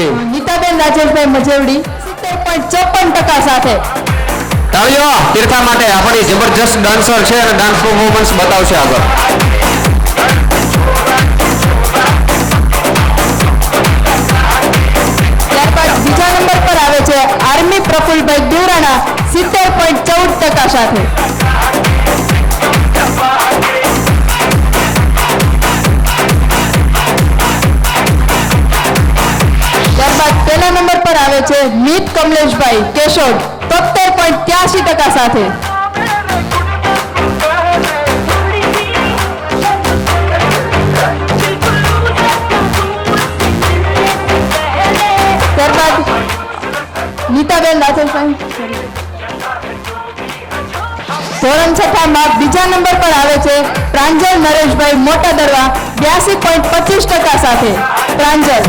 ગઈ નીતાબેન રાજેશભાઈ મજેવડી 70.54% સાથે. તાળીઓ તીર્થા માટે. આપણી જબરજસ્ત ડાન્સર છે અને ડાન્સ પરફોર્મન્સ બતાવશે આગળ. ત્યારબાદ બીજા નંબર પર આવે છે આર્મી પ્રફુલભાઈ દેવરાણા 70.14% સાથે. ત્યારબાદ પહેલા નંબર પર આવે છે મીત કમલેશભાઈ કેશોદ 73.83% સાથે. ત્યારબાદ નીતાબેન રાજેશભાઈ ધોરણ 6 માં બીજા નંબર પર આવે છે પ્રાંજલ નરેશભાઈ મોટા દરવા 82.25% સાથે. પ્રાંજલ.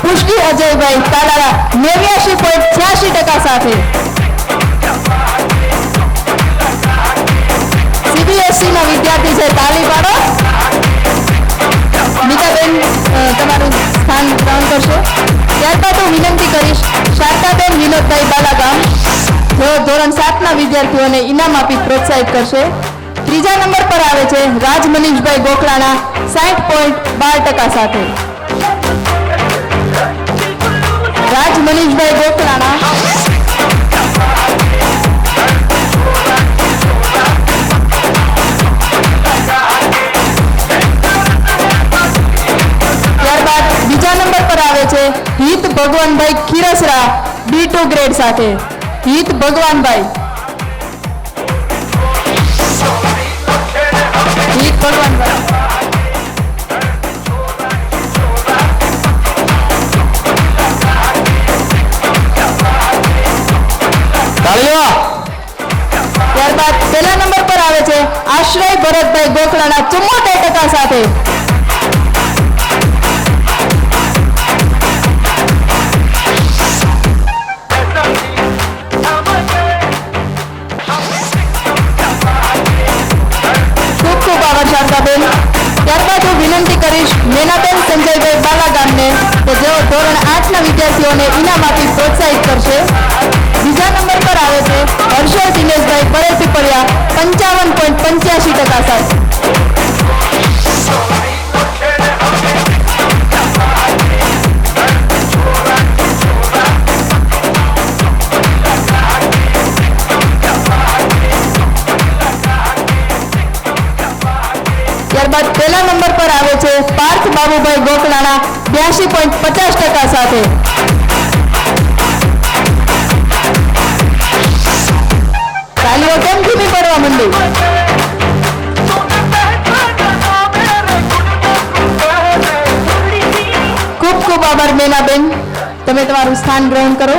પુષ્ટિ અજયભાઈ તાલાળા 89.86% સાથે. સીબીએસઈ ના વિદ્યાર્થી છે, તાલી પાડો. નીતાબેન તમારું સ્થાન ગ્રહણ કરશે. ત્યારબાદ હું વિનંતી કરીશ શારદાબેન વિનોદભાઈ બાલાગામ, જેઓ ધોરણ 7 ના વિદ્યાર્થીઓને ઇનામ આપી પ્રોત્સાહિત કરશે. ત્રીજા નંબર પર આવે છે રાજ મનીષભાઈ ગોખલાણા 60.12% સાથે. રાજ મનીષભાઈ ગોખલાણા. ત્યારબાદ બીજા નંબર પર આવે છે હિત ભગવાનભાઈ ખીરસરા B2 ગ્રેડ સાથે. હિત ભગવાનભાઈ. હિત ભગવાનભાઈ. ત્યારબાદ પહેલા નંબર પર આવે છે આશ્રય ભરતભાઈ ગોખલાણા 74% સાથે. ખૂબ ખૂબ આભાર શારદાબેન. ત્યારબાદ હું વિનંતી કરીશ મેનાબેન સંજયભાઈ બાલાગામને કે જેઓ ધોરણ 8 ના વિદ્યાર્થીઓને ઇનામ આપી પ્રોત્સાહિત કરશે. બીજા નંબર પર આવે છે હર્ષદ દિનેશભાઈ પરેલ પીપળિયા 55.85% સાથે. ત્યારબાદ પહેલા નંબર પર આવે છે પાર્થ બાબુભાઈ ગોખલાણા 82.50% સાથે. તાલીઓ કેમ ધીમી પડવા માંડી? ખૂબ ખૂબ આભાર મેનાબેન, તમે તમારું સ્થાન ગ્રહણ કરો.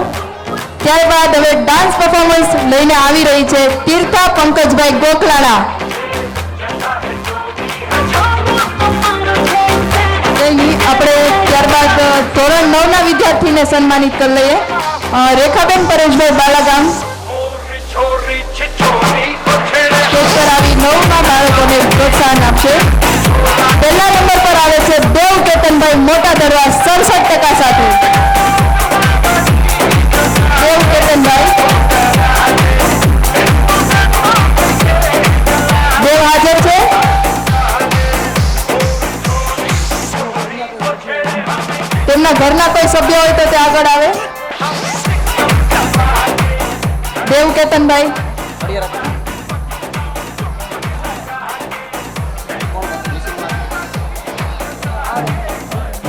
ત્યારબાદ હવે ડાન્સ પરફોર્મન્સ લઈને આવી રહી છે તીર્થા પંકજભાઈ ગોખલાણા. આપણે ત્યારબાદ ધોરણ 9 ના વિદ્યાર્થીને સન્માનિત કરી લઈએ. રેખાબેન પરેશભાઈ બાલાગામ આવી 9 બાળકોને પ્રોત્સાહન આપશે. પહેલા નંબર પર આવે છે દેવ કેતનભાઈ મોટા દરવા 67% સાથે. દેવ કેતનભાઈ. દેવ હાજર છે? તેમના ઘરના કોઈ સભ્ય હોય તો તે આગળ આવે. દેવ કેતનભાઈ.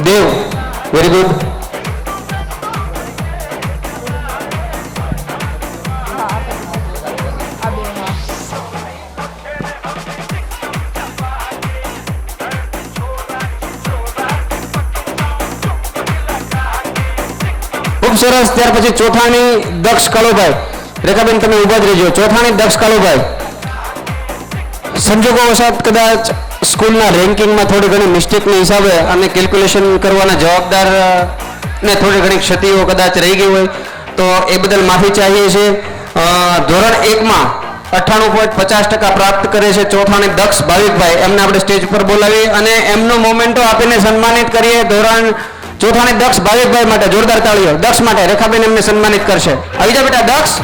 દેવ, વેરી ગુડ. ખૂબ સરસ. ત્યાર પછી ચોથાની દક્ષ કાળુભાઈ. રેખાબેન તમે ઉભા જ રહેજો. ચોથાની દક્ષ કાળુભાઈ. સંજોગો વસાત કદાચ સ્કૂલના રેન્કિંગમાં થોડી ઘણી મિસ્ટેકના હિસાબે અને કેલ્ક્યુલેશન કરવાના જવાબદાર ને થોડી ઘણી ક્ષતિઓ કદાચ રહી ગઈ હોય તો એ બદલ માફી ચાહીએ છીએ. ધોરણ 1માં 98.50% પ્રાપ્ત કરે છે ચોથાની દક્ષ ભાવિકભાઈ, એમને આપણે સ્ટેજ પર બોલાવી અને એમનો મોમેન્ટો આપીને સન્માનિત કરીએ. ધોરણ ચોથાની દક્ષ ભાવિકભાઈ માટે જોરદાર તાળીઓ. દક્ષ માટે રેખાબેન એમને સન્માનિત કરશે. આવી જા બેટા દક્ષ.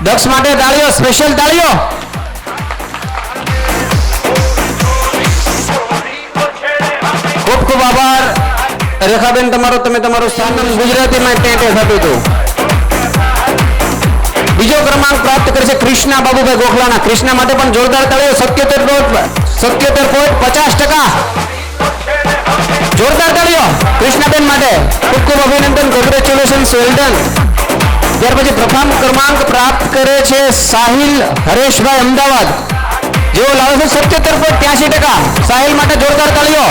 દક્ષ માટે તાળીઓ, સ્પેશિયલ તાળીઓ. ખૂબ ખૂબ આભાર રેખાબેન તમારો. તમે તમારું સ્થાન ગુજરાતીમાં ટેટે થતું હતું. બીજો ક્રમાંક પ્રાપ્ત કરશે કૃષ્ણા બાબુભાઈ ગોખલાના. કૃષ્ણા માટે પણ જોરદાર તાળીઓ. 77.50%. જોરદાર તાળીઓ કૃષ્ણાબેન માટે. ખૂબ ખૂબ અભિનંદન, કોંગ્રેચ્યુલેશન્સ, વેલ ડન. ત્યાર પછી પ્રથમ ક્રમાંક પ્રાપ્ત કરે છે સાહિલ હરેશભાઈ અમદાવાદ, જેઓ લાવે છે 77.83%. સાહિલ માટે જોરદાર તાળીઓ.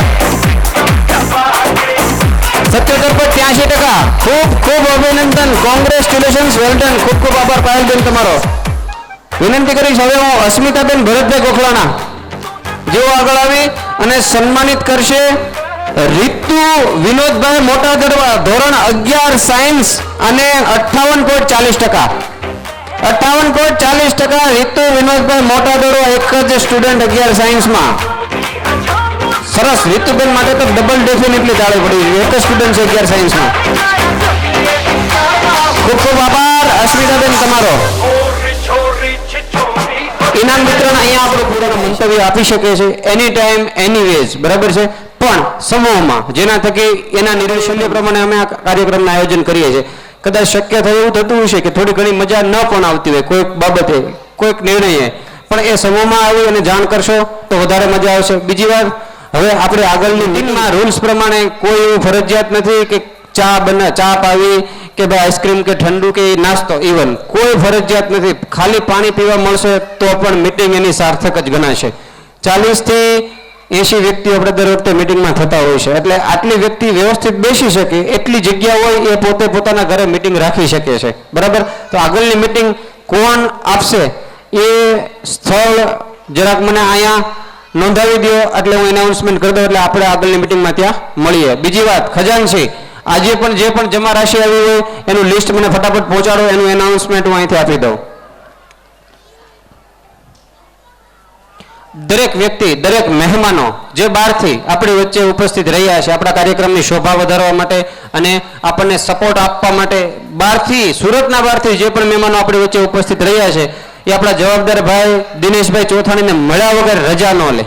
77.83%. ખૂબ ખૂબ અભિનંદન, કોંગ્રેચ્યુલેશન્સ, વેલ ડન. ખૂબ ખૂબ આભાર પાયલબેન તમારો. વિનંતી કરીશ હવે હું અસ્મિતાબેન ભરતભાઈ ગોખલાના, જેઓ આગળ આવી અને સન્માનિત કરશે રીતુ વિનોદભાઈ મોટા દડવા, ધોરણ 11 સાયન્સ અને 58.40%. 58.40%. રીતુ વિનોદભાઈ મોટા દડવા, એક જ સ્ટુડન્ટ 11 સાયન્સમાં. સરસ. રીતુબેન માટે તો ડબલ ડેફિનેટલી તાળી પડી. એક જ સ્ટુડન્ટ છે 11 સાયન્સમાં. ખૂબ ખૂબ આભાર અસ્મિતાબેન તમારો. ઇનામ વિતરણ અહીંયા આપણો પૂરો મંતવ્ય આપી શકે છે એની ટાઈમ એનીવેઝ, બરાબર છે, પણ સમૂહમાં, જેના થકી એના નિર્દેશન પ્રમાણે અમે આ કાર્યક્રમનું આયોજન કરીએ છીએ. કદાચ શક્ય થાય એવું થતું હશે કે થોડી ઘણી મજા ન પણ આવતી હોય કોઈક બાબતે, કોઈક નિર્ણયે, પણ એ સમૂહમાં આવી અને જાણ કરશો તો વધારે મજા આવશે. બીજી વાત, હવે આપણે આગળની ટીમમાં રૂલ્સ પ્રમાણે કોઈ એવું ફરજિયાત નથી કે ચા પાવી કે ભાઈ આઈસ્ક્રીમ કે ઠંડુ કે નાસ્તો, ઇવન કોઈ ફરજિયાત નથી. ખાલી પાણી પીવા મળશે તો પણ મીટિંગ એની સાર્થક જ ગણાશે. 40 થી 80 વ્યક્તિઓ આપણે દર વખતે મિટિંગમાં થતા હોય છે, એટલે આટલી વ્યક્તિ વ્યવસ્થિત બેસી શકે એટલી જગ્યા હોય એ પોતે પોતાના ઘરે મિટિંગ રાખી શકે છે, બરાબર. તો આગળની મિટિંગ કોણ આપશે એ સ્થળ જરાક મને અહીંયા નોંધાવી દો, એટલે હું એનાઉન્સમેન્ટ કરી દઉં, એટલે આપણે આગળની મિટિંગમાં ત્યાં મળીએ. બીજી વાત, ખજાનચી આજે પણ જે પણ જમા રાશિ આવી હોય એનું લિસ્ટ મને ફટાફટ પહોંચાડો, એનું એનાઉન્સમેન્ટ હું અહીંથી આપી દઉં. દરેક વ્યક્તિ, દરેક મહેમાનો જે બહારથી આપણી વચ્ચે ઉપસ્થિત રહ્યા છે આપણા કાર્યક્રમની શોભા વધારવા માટે અને આપણને સપોર્ટ આપવા માટે, બહારથી, સુરતના બહારથી જે પણ મહેમાનો આપણી વચ્ચે ઉપસ્થિત રહ્યા છે એ આપણા જવાબદાર ભાઈ દિનેશભાઈ ચોથાણીને મળ્યા વગર રજા ન લે,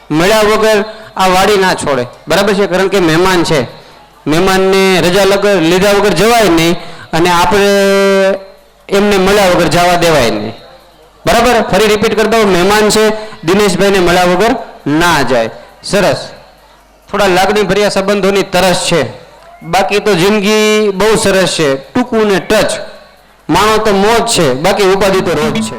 મળ્યા વગર આ વાડી ના છોડે, બરાબર છે. કારણ કે મહેમાન છે, મહેમાનને રજા લીધા વગર જવાય નહીં અને આપણે એમને મળ્યા વગર જવા દેવાય નહીં, બરાબર. ફરી રિપીટ કરી દઉં, મહેમાન છે, દિનેશભાઈને મળ્યા વગર ના જાય. સરસ. થોડા લાગણીભર્યા સંબંધોની તરસ છે, બાકી તો જિંદગી બહુ સરસ છે. ટૂંકું ને ટચ, માણો તો મોજ છે, બાકી ઉપાધિ તો રોજ છે.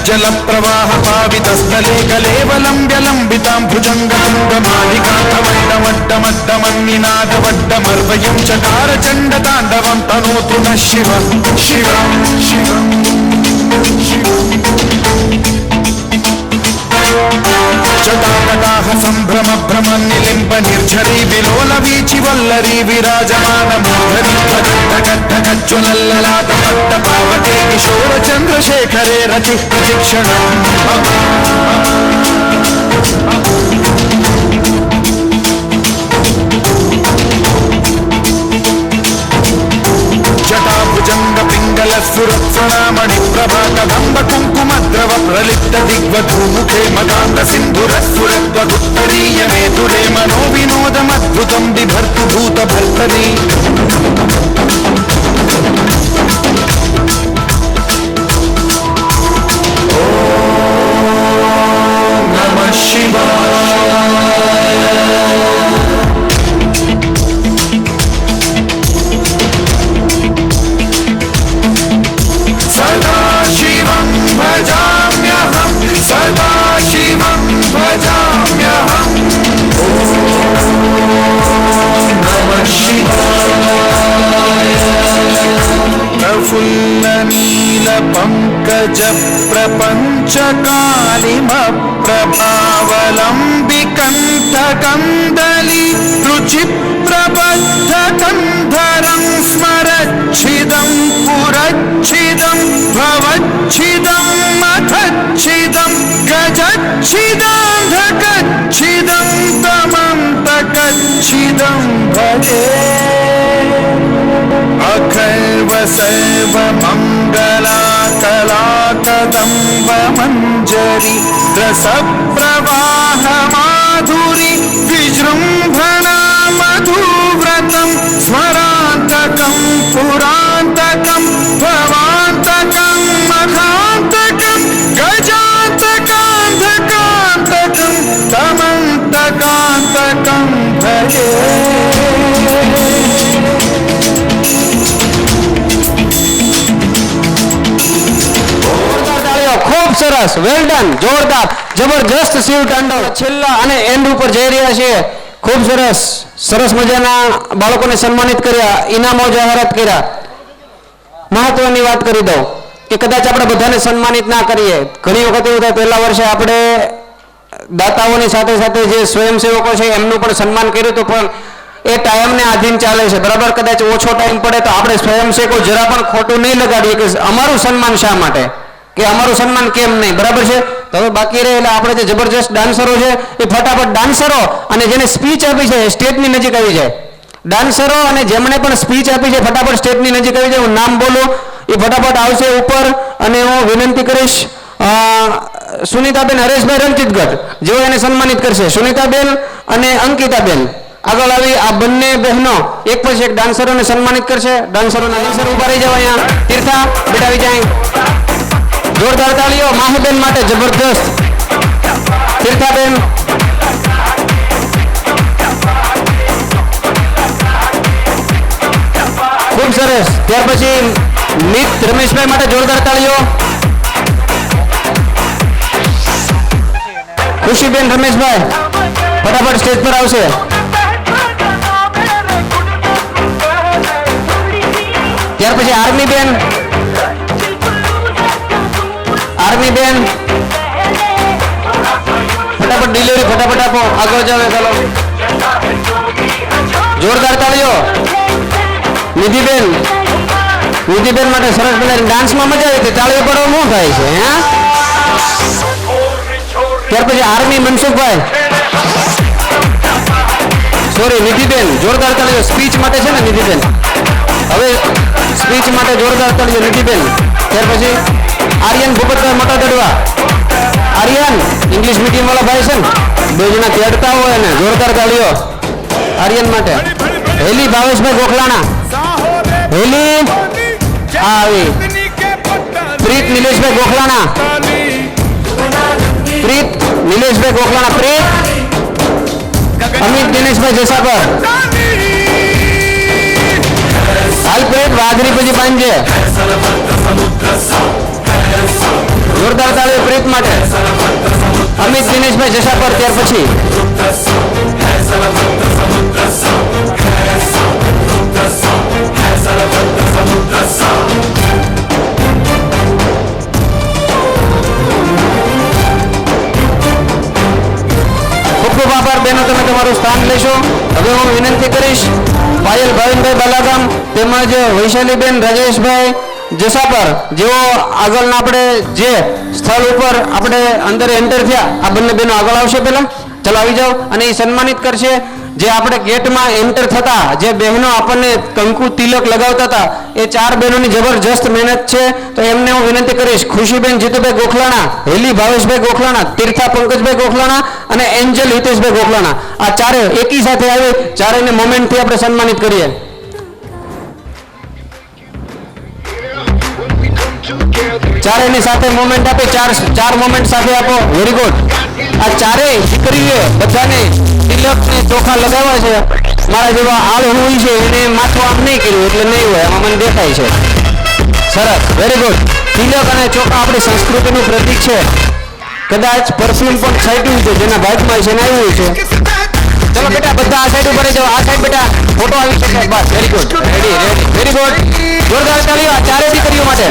जल प्रवाह पावितस्थले कलेवलंब्य लंबितां भुजंगतुंगमालिकान्तवड्डमड्डमड्डमन्निनादवड्डमर्वयं चकार चण्डताण्डवं तनोतु नः शिव शिव शिव चटाकटाह सम्भ्रम भ्रमन् निलिम्ब निर्झरी विलोल वीचि वल्लरी विराजमान मूर्धनि ढगज्ज्वलल्ललाट पट्ट पावके किशोर चन्द्रशेखरे रचि प्रशिक्षणम् जटाभुजंग पिंगल सुरत्सणामणि प्रभा कदंब कुंकुमद्रव प्रलिप्त दिग्वधूमुखे मदान्त सिन्धुरस्फुरद्वदुत्तरीय मेतुरे मनो विनोदमद्भुतं बिभर्तु भूत भर्तरी गज प्रपंच कालिमप्रभावलम्बि कण्ठकन्दली रुचि प्रबद्ध कन्धरं स्मरच्छिदं पुरच्छिदं भवच्छिदं मथच्छिदं गजच्छिदान्धकच्छिदं तमन्तकच्छिदं भजे अखर्व सर्व मंगला कला कदम्ब मंजरी रस प्रवाह माधुरी विजृंभणा मधुव्रतम स्मरांतकं पुरांतकं भवांतकं मखांतकं गजांतकांधकांतकं तमंतकांतकं भजे ખૂબ સરસ, વેલ ડન, જોરદાર, જબરજસ્ત શિવ તાંડવ છેલ્લા અને એન્ડ ઉપર જઈ રહ્યા છે. ખૂબ સરસ, સરસ મજાના બાળકોને સન્માનિત કર્યા, ઇનામો જાહેરાત કર્યા. મહત્વની વાત કરી દઉં કે કદાચ આપણે બધાને સન્માનિત ના કરીએ. ઘણી વખત એવું થાય, પહેલા વર્ષે આપણે દાતાઓની સાથે સાથે જે સ્વયંસેવકો છે એમનું પણ સન્માન કર્યું હતું, પણ એ ટાઈમને આધીન ચાલે છે, બરાબર. કદાચ ઓછો ટાઈમ પડે તો આપણે સ્વયંસેવકો જરા પણ ખોટું નહીં લગાડીએ કે અમારું સન્માન શા માટે, કે અમારું સન્માન કેમ નહીં, બરાબર છે. તો હવે બાકી રહે એટલે આપણે જે જબરજસ્ત ડાન્સરો છે એ ફટાફટ ડાન્સરો અને જેને સ્પીચ આપી છે સ્ટેજની નજીક આવી જાય. ડાન્સરો અને જેમણે પણ સ્પીચ આપી છે ફટાફટ સ્ટેજની નજીક આવી જાય. હું નામ બોલું એ ફટાફટ આવશે ઉપર અને હું વિનંતી કરીશ સુનિતાબેન હરેશભાઈ રણજીતગઢ જેઓ એને સન્માનિત કરશે. સુનિતાબેન અને અંકિતાબેન આગળ આવી આ બંને બહેનો એક પછી એક ડાન્સરોને સન્માનિત કરશે. ડાન્સરોના ડાન્સર ઉભા રહી જાવ અહીંયા. તીર્થા બેટા આવી જાય. જોરદાર તાળીઓ માહીબેન માટે, જબરદસ્ત. તીર્થાબેન, ખૂબ સરસ. ત્યાર પછી મિત રમેશભાઈ માટે જોરદાર તાળીઓ. ખુશીબેન રમેશભાઈ ફટાફટ સ્ટેજ પર આવશે. ત્યાર પછી આર્મીબેન, આર્મીબેન ફટાફટ ડિલિવરી ફટાફટ આપો, આગળ જાવ. ચાલો, જોરદાર તાળીઓ. નિધિબેન, નિધિબેન માટે સરસ મજાની ડાન્સમાં મજા આવી હતી, તાળીઓ પડો શું થાય છે. હે ત્યાર પછી આર્મી મનસુખભાઈ, સોરી નિધિબેન, જોરદાર તાળીઓ. સ્પીચ માટે છે ને નિધિબેન, હવે સ્પીચ માટે જોરદાર તાળીઓ નિધિબેન. ત્યાર પછી આર્યન ભૂપતભાઈ મોટા દડવા. આર્યન ઇંગ્લિશ મીડિયમ વાળા ભાઈ છે ને, બે જણા તેડતા હોય ને, જોરદાર તાળીઓ આર્યન માટે. હેલી ભાવેશભાઈ ગોખલાણા, હેલી આવી. પ્રીત નિલેશભાઈ ગોખલાણા, પ્રીત નિલેશભાઈ ગોખલાણા, પ્રીત. અમિત દિનેશભાઈ જસાપર, હાલ પ્રીત વાઘરી પછી પાંજે. જોરદાર તાળીઓ પ્રીત માટે. અમિત દિનેશભાઈ જસાપર. ત્યાર પછી ખૂબ ખૂબ આભાર બહેનો, તમે તમારું સ્થાન લેશો. હવે હું વિનંતી કરીશ પાયલ ભાવિનભાઈ બાલાગામ તેમજ વૈશાલીબેન રાજેશભાઈ જસાપર જેઓ આગળના આપણે જે સ્થળ ઉપર આપણે અંદર એન્ટર થયા, આ બંને બહેનો આગળ આવશે. પહેલા ચાલો આવી જાઓ અને એ સન્માનિત કરશે. જે આપણે ગેટમાં એન્ટર થતા જે બહેનો આપણને કંકુ તિલક લગાવતા હતા એ ચાર બહેનોની જબરજસ્ત મહેનત છે. તો એમને હું વિનંતી કરીશ ખુશીબેન જીતુભાઈ ગોખલાણા, હેલી ભાવેશભાઈ ગોખલાણા, તીર્થા પંકજભાઈ ગોખલાણા અને એન્જલ હિતેશભાઈ ગોખલાણા, આ ચારે એકી સાથે આવી ચારેયને મોમેન્ટથી આપણે સન્માનિત કરીએ. ચારેયની સાથે મોમેન્ટ આપે, ચાર મોમેન્ટ સાથે આપો. Very good. આ ચારેય દીકરીએ બધાને તિલક ને ચોખા લગાવ્યા છે. મારા જેવા આળ હોય છે એને માથું આમ નહીં કર્યું એટલે નહીં હોય, આમાં મને દેખાય છે. સરસ, વેરી ગુડ. તિલક અને ચોખા આપણી સંસ્કૃતિનું પ્રતીક છે. કદાચ પરફ્યુમ પણ છાંટ્યું છે જેના ભાગમાં છે ને આવ્યું છે. ચલો બેટા બધા આ સાઈડ ઉપર જાઓ. આ સાઈડ બેટા ફોટો આવી શકે. બસ, very good. Ready ready, very good. જોરદાર તાળીઓ આ ચારે દીકરીઓ માટે.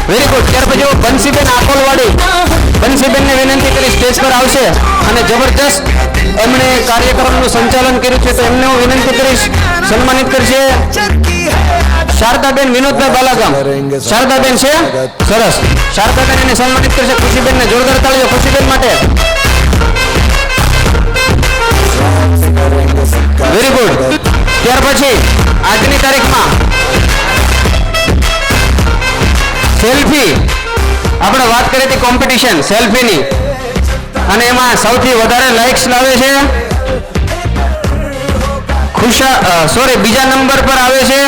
Very good. ત્યાર પછી બંસીબેન આકોલવાડી, બંસીબેનને વિનંતી કરી સ્ટેજ પર આવશે અને જબરજસ્ત એમણે કાર્યક્રમનું સંચાલન કર્યું છે, તો એમને હું વિનંતી કરીશ, સન્માનિત કરશે શારદાબેન વિનોદભાઈ બાલાગામ. શારદાબેન છે, સરસ. શારદાબેન એને સન્માનિત કરશે. ખુશીબેનને જોરદાર તાળીઓ ખુશીબેન માટે. Very good. ત્યાર પછી આજની તારીખમાં સેલ્ફી, આપણે વાત કરી હતી કોમ્પિટિશન સેલ્ફીની, અને એમાં સૌથી વધારે લાઇક્સ લાવે છે બીજા નંબર પર આવે છે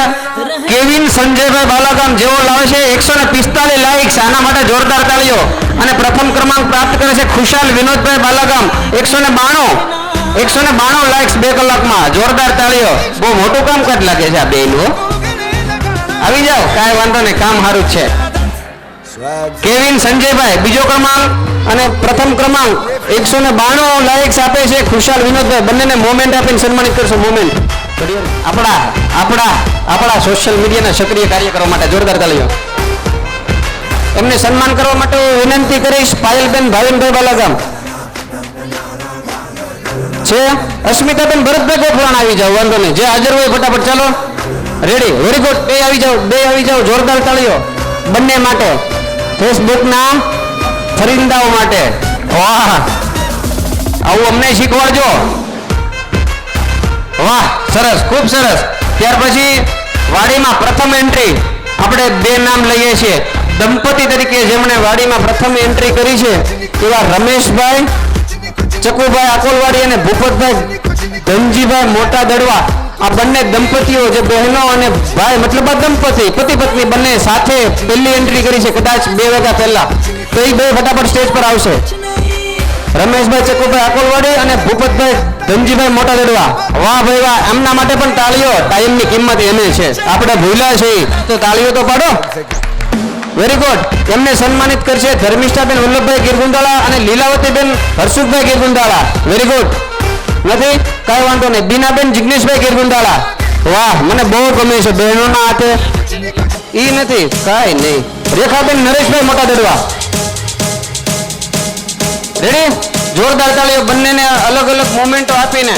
કેવિન સંજયભાઈ બાલાગામ, જેઓ લાવે છે 145 લાઇક્સ. આના માટે જોરદાર તાળીઓ. અને પ્રથમ ક્રમાંક પ્રાપ્ત કરે છે ખુશાલ વિનોદભાઈ બાલાગામ, 192 લાઇક્સ 2 કલાકમાં. જોરદાર તાળીઓ. બહુ મોટું કામકાજ લાગે છે આ બેનું. આવી જાઓ, કાંઈ વાંધો નહીં, કામ સારું જ છે. કેવિન સંજયભાઈ બીજો ક્રમાંક અને પ્રથમ ક્રમાંક 192 લાઇક્સ આપે છે ખુશાલ વિનોદભાઈ. બંનેને મોમેન્ટ આપીને સન્માનિત કરશો. મોમેન્ટ આપણા સોશિયલ મીડિયાના સક્રિય કાર્યકરો માટે જોરદાર તાળીઓ. એમને સન્માન કરવા માટે હું વિનંતી કરીશ પાયલબેન ભાવિનભાઈ બાલાગામ છે. અસ્મિતાબેન ભરતભાઈ ગોખવાણ આવી જાઓ, વાંધો નહીં, જે હાજર હોય ફટાફટ. ચાલો, રેડી. Very good. બે આવી જાઓ, જોરદાર તાળીઓ બંને માટે. ફેસબુકના ફરિંદાઓ માટે. વાહ, આવું અમને શીખવાડજો. વાહ, સરસ, ખૂબ સરસ. ત્યાર પછી વાડીમાં પ્રથમ એન્ટ્રી આપણે 2 નામ લઈએ છીએ દંપતી તરીકે, જેમણે વાડીમાં પ્રથમ એન્ટ્રી કરી છે એવા રમેશભાઈ ચકુભાઈ આકોલવાડી અને ભૂપતભાઈ ધનજીભાઈ મોટા દડવા. આ બંને દંપતીઓ, જે બહેનો અને ભાઈ, મતલબ આ દંપતી પતિ પત્ની બંને સાથે પહેલી એન્ટ્રી કરી છે, કદાચ 2 વાગ્યા પહેલા. તો એ 2 ફટાફટ સ્ટેજ પર આવશે. રમેશભાઈ ચકુભાઈ આકોલવાડી અને ભૂપતભાઈ ધનજીભાઈ મોટા દડવા. વાહ ભાઈ વાહ, એમના માટે પણ તાળીઓ. ટાઈમની કિંમત એને છે, આપણે ભૂલ્યા છે, તો તાળીઓ તો પાડો. Very good. એમને સન્માનિત કરશે ધર્મિષ્ઠાબેન વલ્લભભાઈ ગીરગુંદાળા અને લીલાવતીબેન હર્ષુખભાઈ ગીરગુંદાળા. Very good. નથી, કાંઈ વાંધો નહીં. બીનાબેન જિગ્નેશભાઈ ગીરગુંદાળા. વાહ, મને બહુ ગમે છે બહેનોના હાથે. ઈ નથી, કાંઈ નહીં. રેખાબેન નરેશભાઈ મોટા દડવા. રેડી. જોરદાર તાળીઓ બંનેને અલગ અલગ મોમેન્ટો આપીને.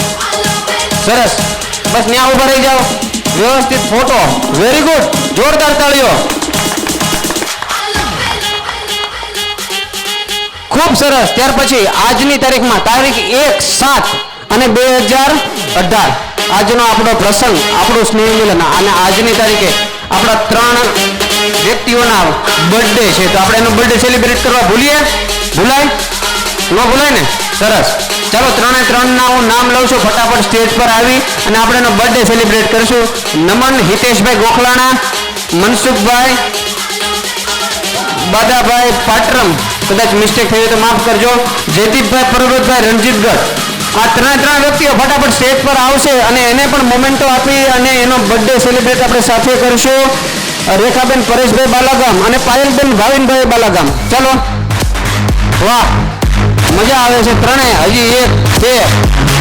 સરસ. બસ ત્યાં ઉભા રહી જાઓ, વ્યવસ્થિત ફોટો. Very good. જોરદાર તાળીઓ. ખૂબ સરસ. ત્યાર પછી આજની તારીખમાં તારીખ 1/7/2018 આજનો આપણો પ્રસંગ, આપણું સ્નેહ મિલન. અને આજની તારીખે આપણા 3 વ્યક્તિઓના બર્થડે છે, તો આપણે એનો બર્થડે સેલિબ્રેટ કરવા ભૂલાય ન ભૂલાય ને? સરસ. ચાલો, 3 હું નામ લઉં છું, ફટાફટ સ્ટેજ પર આવી અને આપણે એનો બર્થડે સેલિબ્રેટ કરશું. નમન હિતેશભાઈ ગોખલાણા, મનસુખભાઈ બાદાભાઈ પાટરમ, કદાચ મિસ્ટેક થઈ હોય તો માફ કરજો, જયદીપભાઈ પર્વતભાઈ રણજીતગઢ. આ 3 વ્યક્તિઓ ફટાફટ સ્ટેજ પર આવશે અને એને પણ મોમેન્ટો આપી અને એનો બર્થડે સેલિબ્રેટ આપણે સાથે કરશું. રેખાબેન પરેશભાઈ બાલાગામ અને પાયલબેન ભાવિનભાઈ બાલાગામ. ચાલો, વાહ, મજા આવે છે. 3 હજી 1 છે.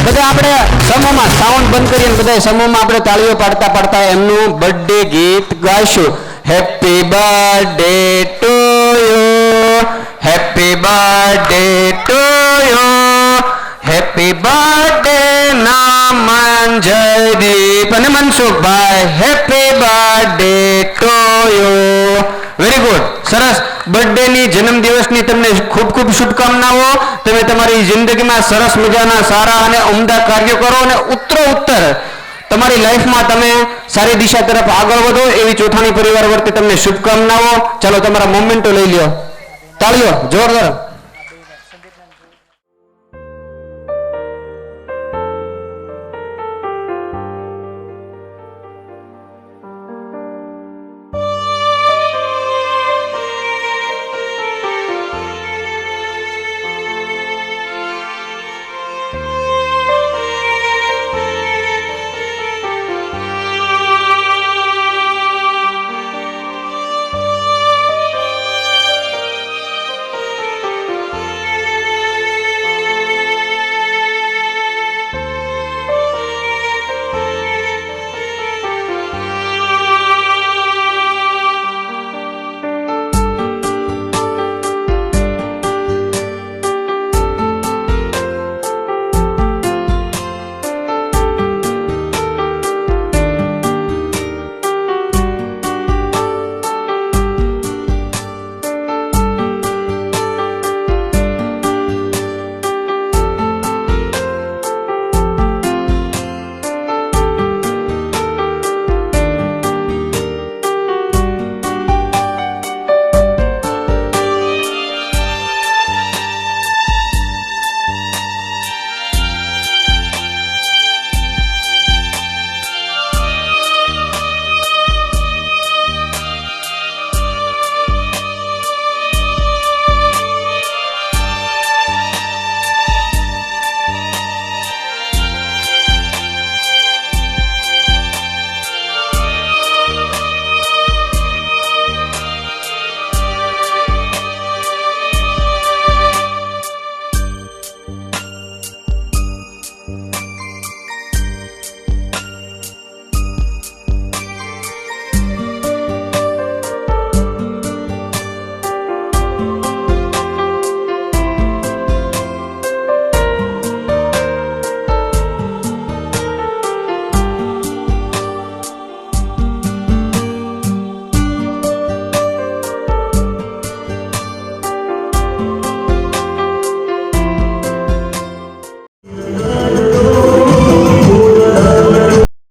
બધા આપણે સમૂહમાં સાઉન્ડ બંધ કરીને બધા સમૂહમાં આપણે તાળીઓ પાડતા એમનું બર્થડે ગીત ગાઈશું. Happy birthday to you, happy birthday to you, happy birthday નામન જયદીપ અને Mansukhbhai, happy birthday to you. Very good. સરસ. બર્થડેની જન્મદિવસની તમને ખૂબ ખૂબ શુભકામનાઓ. તમે તમારી જિંદગીમાં સરસ મજાના સારા અને ઉમદા કાર્યો કરો અને ઉત્તરોત્તર તમારી લાઈફમાં તમે સારી દિશા તરફ આગળ વધો, એવી ચોથાણી પરિવાર વતી તમને શુભકામનાઓ. ચાલો, તમારા મોમેન્ટો લઈ લ્યો. તાળીઓ જોરદાર.